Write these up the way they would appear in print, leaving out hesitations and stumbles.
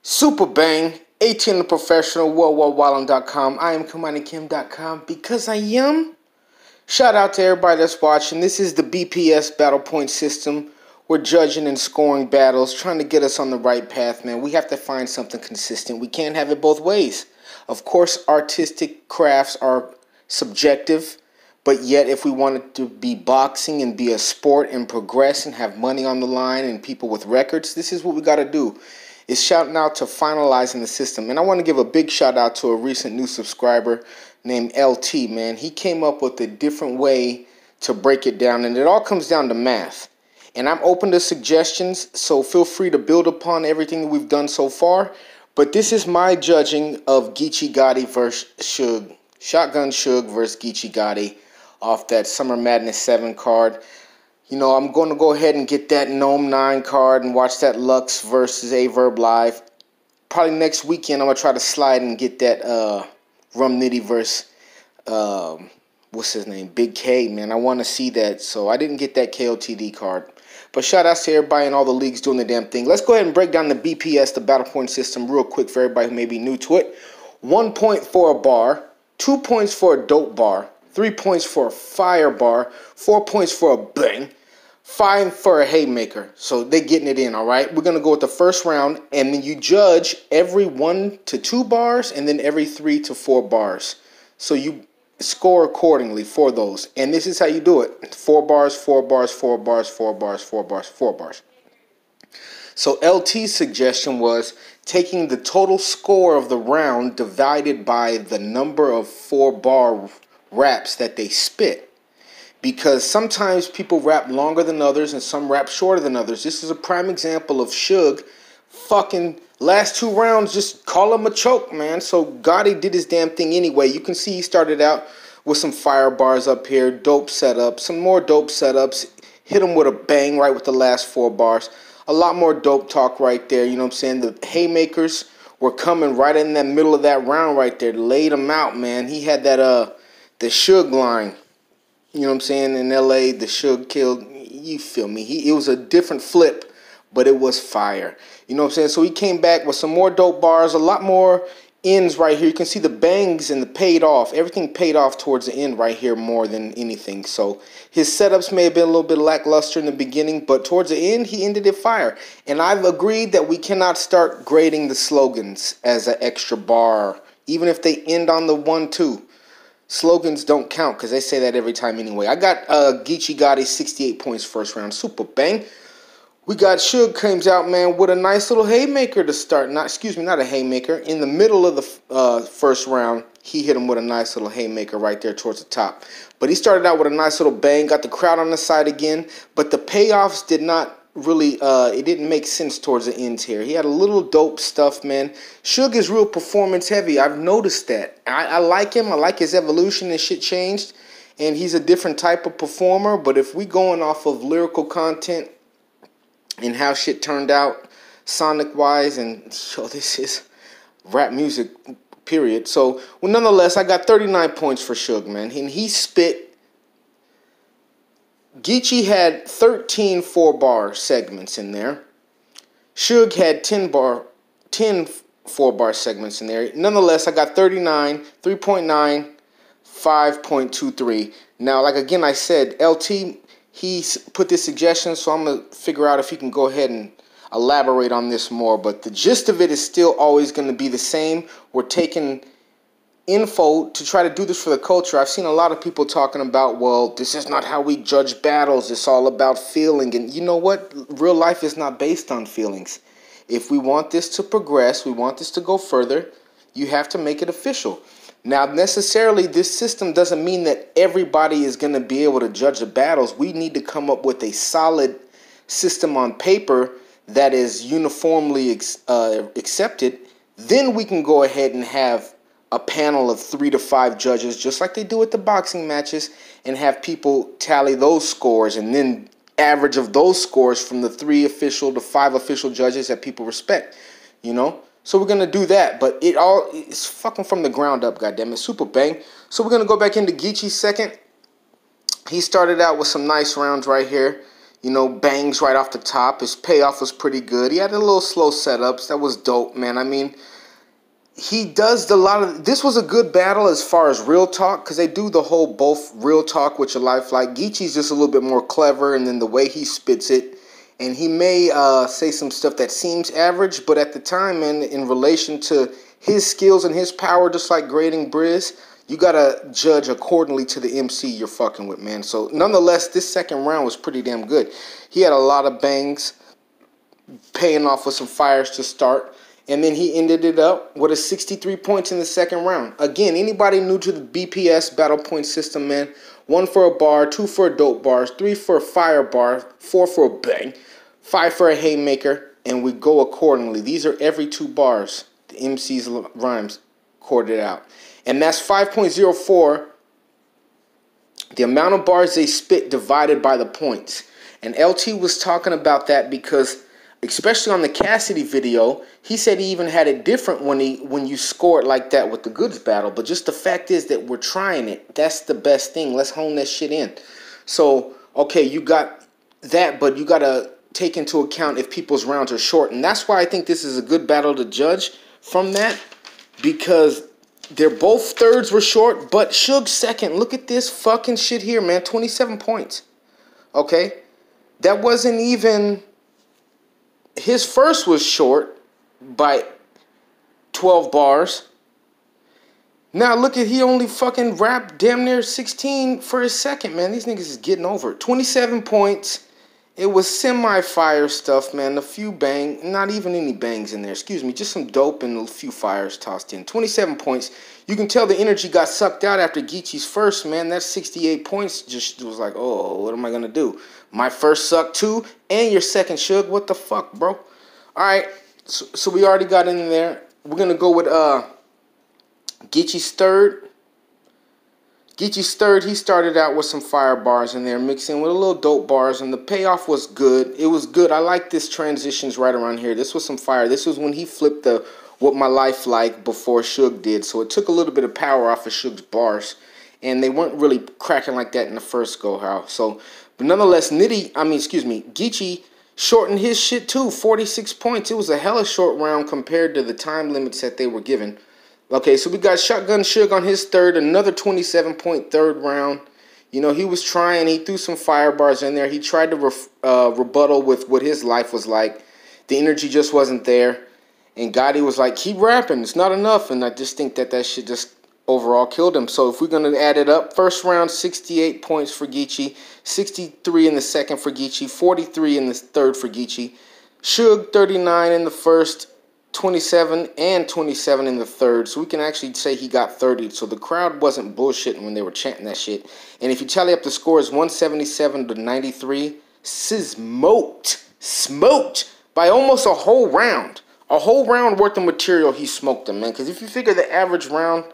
Super Bang, 18 the professional, worldwidewildin.com. I am KamaniKim.com because I am. Shout out to everybody that's watching. This is the BPS battle point system. We're judging and scoring battles, trying to get us on the right path, man. We have to find something consistent. We can't have it both ways. Of course, artistic crafts are subjective, but yet if we want it to be boxing and be a sport and progress and have money on the line and people with records, this is what we got to do. Is shouting out to finalizing the system. And I want to give a big shout out to a recent new subscriber named LT, man. He came up with a different way to break it down, and it all comes down to math. And I'm open to suggestions, so feel free to build upon everything that we've done so far. But this is my judging of Geechi Gotti versus Suge. Shotgun Suge versus Geechi Gotti off that Summer Madness 7 card. You know, I'm going to go ahead and get that Gnome 9 card and watch that Lux versus Averb live. Probably next weekend I'm going to try to slide and get that Rum Nitty versus, what's his name, Big K, man. I want to see that. So I didn't get that KOTD card. But shout outs to everybody in all the leagues doing the damn thing. Let's go ahead and break down the BPS, the battle point system, real quick for everybody who may be new to it. 1 point for a bar, 2 points for a dope bar, 3 points for a fire bar, 4 points for a bang, 5 for a haymaker. So they're getting it in, all right? We're going to go with the first round, and then you judge every 1 to 2 bars and then every 3 to 4 bars. So you score accordingly for those. And this is how you do it. 4 bars, 4 bars, 4 bars, 4 bars, 4 bars, 4 bars. So LT's suggestion was taking the total score of the round divided by the number of 4-bar raps that they spit. Because sometimes people rap longer than others and some rap shorter than others. This is a prime example of Suge fucking last 2 rounds, just call him a choke, man. So Gotti did his damn thing anyway. You can see he started out with some fire bars up here, dope setups, some more dope setups, hit him with a bang right with the last 4 bars. A lot more dope talk right there, you know what I'm saying? The haymakers were coming right in that middle of that round right there, laid him out, man. He had that, the Suge line. You know what I'm saying? In LA, the Suge killed, you feel me? It was a different flip, but it was fire. You know what I'm saying? So he came back with some more dope bars, a lot more ends right here. You can see the bangs and the paid off. Everything paid off towards the end right here more than anything. So his setups may have been a little bit lackluster in the beginning, but towards the end, he ended it fire. And I've agreed that we cannot start grading the slogans as an extra bar, even if they end on the 1-2. Slogans don't count because they say that every time anyway. I got Geechi Gotti 68 points first round. Super bang. We got Suge comes out, man, with a nice little haymaker to start. Not a haymaker. In the middle of the first round, he hit him with a nice little haymaker right there towards the top. But he started out with a nice little bang, got the crowd on the side again. But the payoffs did not really, it didn't make sense towards the ends here. He had a little dope stuff, man. Suge is real performance heavy. I've noticed that. I like him. I like his evolution and shit changed. And he's a different type of performer. But if we going off of lyrical content and how shit turned out sonic-wise, and yo, this is rap music, period. So, well, nonetheless, I got 39 points for Suge, man. And he spit. Geechi had 13 4-bar segments in there. Suge had 10 4-bar segments in there. Nonetheless, I got 39, 3.9, 5.23. Now, like again I said, LT, he put this suggestion, so I'm going to figure out if he can go ahead and elaborate on this more. But the gist of it is still always going to be the same. We're taking info to try to do this for the culture. I've seen a lot of people talking about, well, this is not how we judge battles. It's all about feeling. And you know what? Real life is not based on feelings. If we want this to progress, we want this to go further, you have to make it official. Now, necessarily, this system doesn't mean that everybody is going to be able to judge the battles. We need to come up with a solid system on paper that is uniformly accepted. Then we can go ahead and have a panel of 3 to 5 judges, just like they do with the boxing matches, and have people tally those scores, and then average of those scores from the 3 official to 5 official judges that people respect, you know? So we're going to do that, but it's fucking from the ground up, goddammit. Super bang. So we're going to go back into Geechi's second. He started out with some nice rounds right here. You know, bangs right off the top. His payoff was pretty good. He had a little slow setups. That was dope, man. I mean, he does a lot of... This was a good battle as far as real talk, because they do the whole both real talk with your life. Like, Geechi's just a little bit more clever, and then the way he spits it. And he may say some stuff that seems average, but at the time, man, in relation to his skills and his power, just like grading Briz, you got to judge accordingly to the MC you're fucking with, man. So, nonetheless, this second round was pretty damn good. He had a lot of bangs, paying off with some fires to start. And then he ended it up with a 63 points in the second round. Again, anybody new to the BPS battle point system, man, 1 for a bar, 2 for a dope bar, 3 for a fire bar, 4 for a bang, 5 for a haymaker, and we go accordingly. These are every 2 bars. The MC's rhymes corded out. And that's 5.04, the amount of bars they spit divided by the points. And LT was talking about that because, especially on the Cassidy video, he said he even had it different when you score it like that with the goods battle. But just the fact is that we're trying it. That's the best thing. Let's hone that shit in. So, okay, you got that, but you got to take into account if people's rounds are short. And that's why I think this is a good battle to judge from that, because they're both thirds were short, but Suge's second. Look at this fucking shit here, man. 27 points. Okay? That wasn't even... His first was short by 12 bars. Now look at, he only fucking rapped damn near 16 for his second, man. These niggas is getting over it. 27 points. It was semi-fire stuff, man. A few bang, not even any bangs in there. Excuse me, just some dope and a few fires tossed in. 27 points. You can tell the energy got sucked out after Geechi's first, man. That 68 points just was like, oh, what am I going to do? My first sucked too, and your second, Suge. What the fuck, bro? All right, so we already got in there. We're going to go with Geechi's third. Geechi's third, he started out with some fire bars in there, mixing with a little dope bars, and the payoff was good. It was good. I like this transitions right around here. This was some fire. This was when he flipped the What My Life Like before Suge did, so it took a little bit of power off of Suge's bars, and they weren't really cracking like that in the first go-how. So, but nonetheless, Geechi shortened his shit too, 46 points. It was a hella short round compared to the time limits that they were given. Okay, so we got Shotgun Suge on his third, another 27-point third round. You know, he was trying, he threw some fire bars in there. He tried to rebuttal with what his life was like. The energy just wasn't there. And Gotti was like, keep rapping, it's not enough. And I just think that shit just overall killed him. So if we're going to add it up, first round, 68 points for Geechi, 63 in the second for Geechi, 43 in the third for Geechi. Suge, 39 in the first, 27 and 27 in the third. So we can actually say he got 30. So the crowd wasn't bullshitting when they were chanting that shit. And if you tally up the scores, 177 to 93, smoked by almost a whole round. A whole round worth of material he smoked him, man. Because if you figure the average round,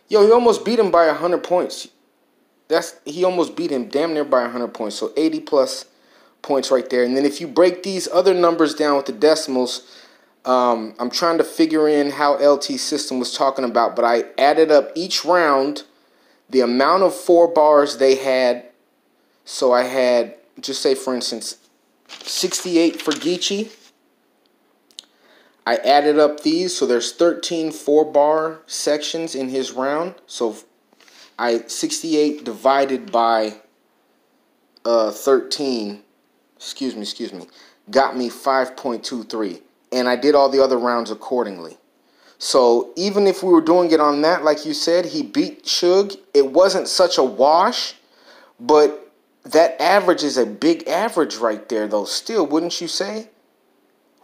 yo, he almost beat him by 100 points. He almost beat him damn near by 100 points. So 80 plus points right there. And then if you break these other numbers down with the decimals, I'm trying to figure in how LT's system was talking about, but I added up each round, the amount of 4 bars they had. So I had, just say for instance, 68 for Geechi. I added up these, so there's 13 4-bar sections in his round. So 68 divided by 13, excuse me, got me 5.23. And I did all the other rounds accordingly. So even if we were doing it on that, like you said, he beat Suge. It wasn't such a wash, but that average is a big average right there, though. Still, wouldn't you say?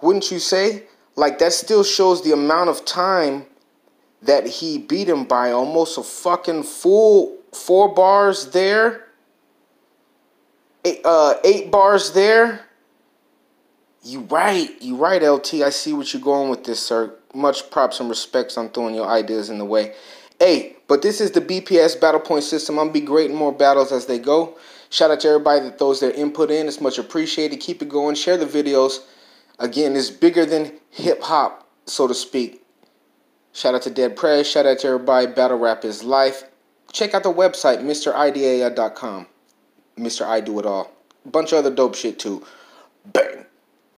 Wouldn't you say? Like, that still shows the amount of time that he beat him by almost a fucking full 4 bars there. 8 bars there. You right, LT. I see what you're going with this, sir. Much props and respects on throwing your ideas in the way. Hey, but this is the BPS battle point system. I'm going to be grading more battles as they go. Shout out to everybody that throws their input in. It's much appreciated. Keep it going. Share the videos. Again, it's bigger than hip-hop, so to speak. Shout out to Dead Prez. Shout out to everybody. Battle rap is life. Check out the website, MrIDA.com. Mr. I Do It All. bunch of other dope shit too. Bang.